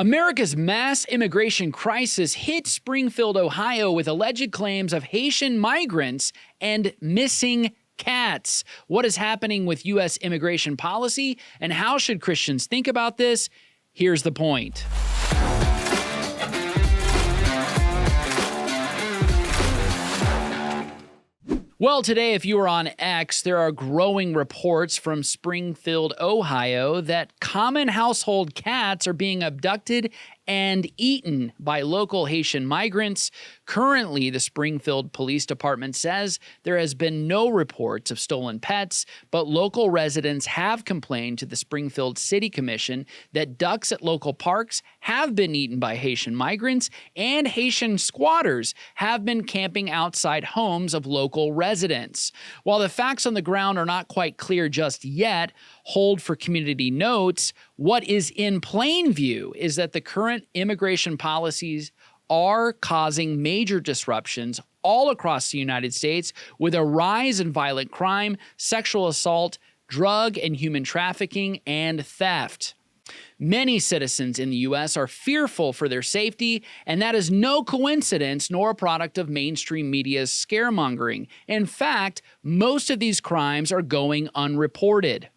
America's mass immigration crisis hit Springfield, Ohio, with alleged claims of Haitian migrants and missing cats. What is happening with U.S. immigration policy, and how should Christians think about this? Here's the point. Well, today, if you are on X, there are growing reports from Springfield, Ohio, that common household cats are being abducted and eaten by local Haitian migrants. Currently, the Springfield Police Department says there has been no reports of stolen pets, but local residents have complained to the Springfield City Commission that ducks at local parks have been eaten by Haitian migrants, and Haitian squatters have been camping outside homes of local residents. While the facts on the ground are not quite clear just yet, hold for community notes, what is in plain view is that the current immigration policies are causing major disruptions all across the United States, with a rise in violent crime, sexual assault, drug and human trafficking, and theft. Many citizens in the U.S. are fearful for their safety, and that is no coincidence nor a product of mainstream media's scaremongering. In fact, most of these crimes are going unreported.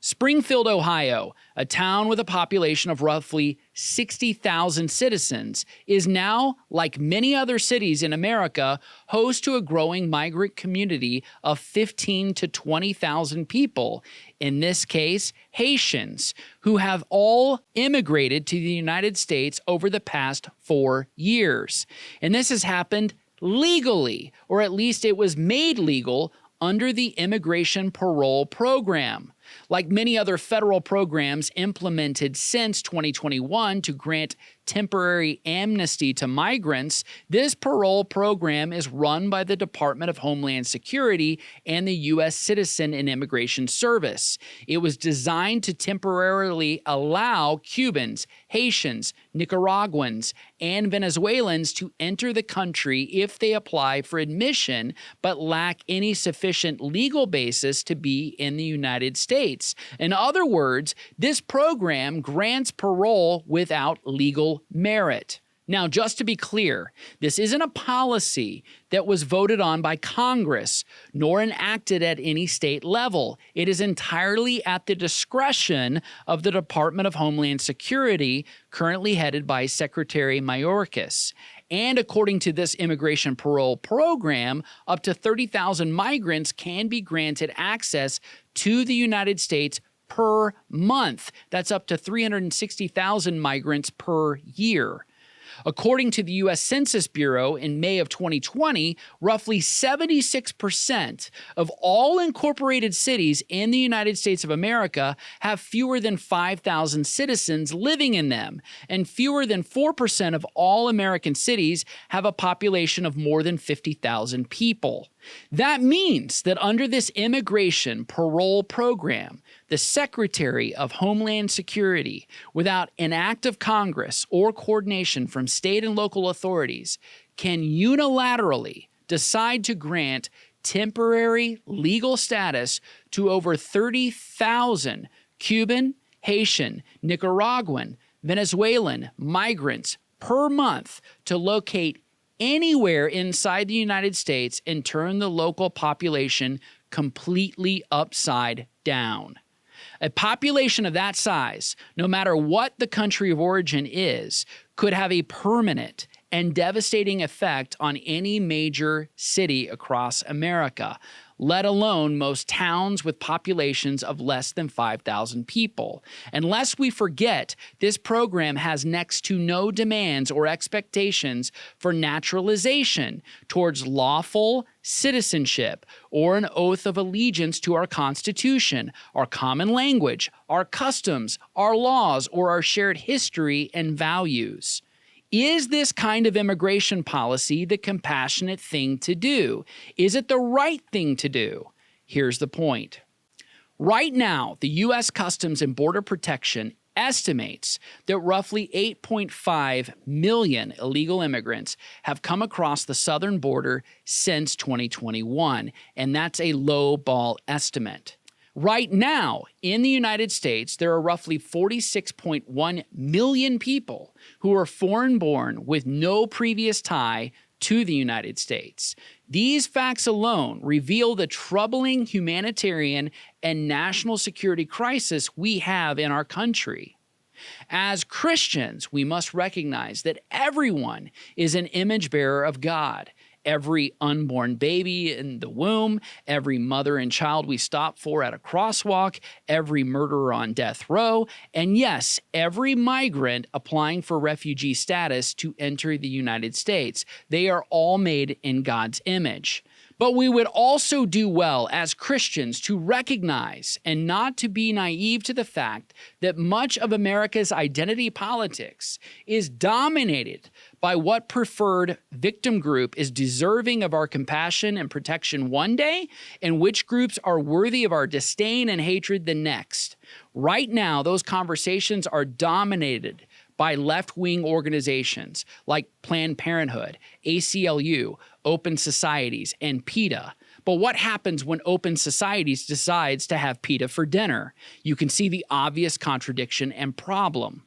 Springfield, Ohio, a town with a population of roughly 60,000 citizens, is now, like many other cities in America, host to a growing migrant community of 15 to 20,000 people. In this case, Haitians, who have all immigrated to the United States over the past 4 years. And this has happened legally, or at least it was made legal under the Immigration Parole Program. Like many other federal programs implemented since 2021 to grant temporary amnesty to migrants, this parole program is run by the Department of Homeland Security and the U.S. Citizen and Immigration Service. It was designed to temporarily allow Cubans, Haitians, Nicaraguans, and Venezuelans to enter the country if they apply for admission but lack any sufficient legal basis to be in the United States. In other words, this program grants parole without legal merit. Now, just to be clear, this isn't a policy that was voted on by Congress, nor enacted at any state level. It is entirely at the discretion of the Department of Homeland Security, currently headed by Secretary Mayorkas. And according to this immigration parole program, up to 30,000 migrants can be granted access to the United States per month. That's up to 360,000 migrants per year. According to the U.S. Census Bureau, in May of 2020, roughly 76% of all incorporated cities in the United States of America have fewer than 5,000 citizens living in them, and fewer than 4% of all American cities have a population of more than 50,000 people. That means that under this immigration parole program, the Secretary of Homeland Security, without an act of Congress or coordination from state and local authorities, can unilaterally decide to grant temporary legal status to over 30,000 Cuban, Haitian, Nicaraguan, Venezuelan migrants per month to locate anywhere inside the United States and turn the local population completely upside down. A population of that size, no matter what the country of origin is, could have a permanent and devastating effect on any major city across America, let alone most towns with populations of less than 5,000 people. And lest we forget, this program has next to no demands or expectations for naturalization towards lawful citizenship or an oath of allegiance to our Constitution, our common language, our customs, our laws, or our shared history and values. Is this kind of immigration policy the compassionate thing to do? Is it the right thing to do? Here's the point. Right now, the U.S. Customs and Border Protection estimates that roughly 8.5 million illegal immigrants have come across the southern border since 2021, and that's a low ball estimate. Right now, in the United States, there are roughly 46.1 million people who are foreign-born with no previous tie to the United States. These facts alone reveal the troubling humanitarian and national security crisis we have in our country. As Christians, we must recognize that everyone is an image bearer of God. Every unborn baby in the womb, every mother and child we stop for at a crosswalk, every murderer on death row, and yes, every migrant applying for refugee status to enter the United States. They are all made in God's image. But we would also do well as Christians to recognize and not to be naive to the fact that much of America's identity politics is dominated by what preferred victim group is deserving of our compassion and protection one day, and which groups are worthy of our disdain and hatred the next. Right now, those conversations are dominated by left-wing organizations like Planned Parenthood, ACLU, Open Societies, and PETA. But what happens when Open Societies decides to have PETA for dinner? You can see the obvious contradiction and problem.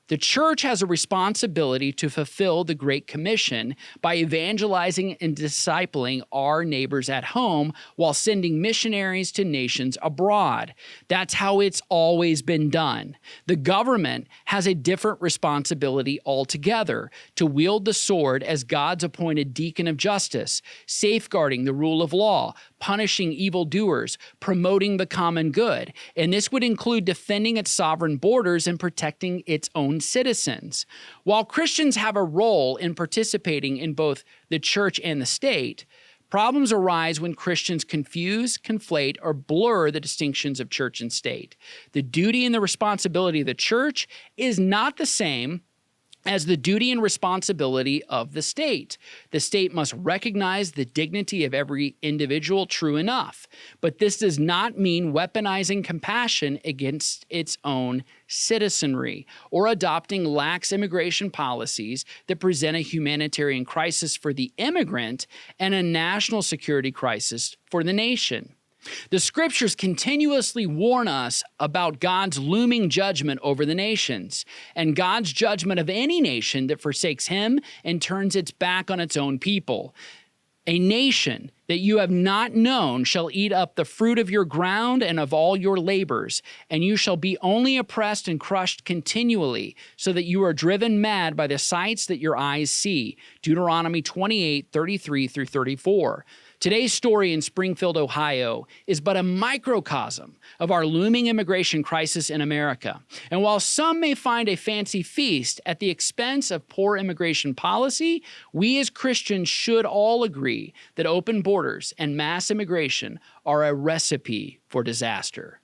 The church has a responsibility to fulfill the Great Commission by evangelizing and discipling our neighbors at home while sending missionaries to nations abroad. That's how it's always been done. The government has a different responsibility altogether: to wield the sword as God's appointed deacon of justice, safeguarding the rule of law, punishing evildoers, promoting the common good. And this would include defending its sovereign borders and protecting its own citizens. While Christians have a role in participating in both the church and the state, problems arise when Christians confuse, conflate, or blur the distinctions of church and state. The duty and the responsibility of the church is not the same as the duty and responsibility of the state. The state must recognize the dignity of every individual, true enough. But this does not mean weaponizing compassion against its own citizenry or adopting lax immigration policies that present a humanitarian crisis for the immigrant and a national security crisis for the nation. The scriptures continuously warn us about God's looming judgment over the nations and God's judgment of any nation that forsakes him and turns its back on its own people. A nation that you have not known shall eat up the fruit of your ground and of all your labors, and you shall be only oppressed and crushed continually, so that you are driven mad by the sights that your eyes see. Deuteronomy 28:33-34. Today's story in Springfield, Ohio, is but a microcosm of our looming immigration crisis in America. And while some may find a fancy feast at the expense of poor immigration policy, we as Christians should all agree that open borders and mass immigration are a recipe for disaster.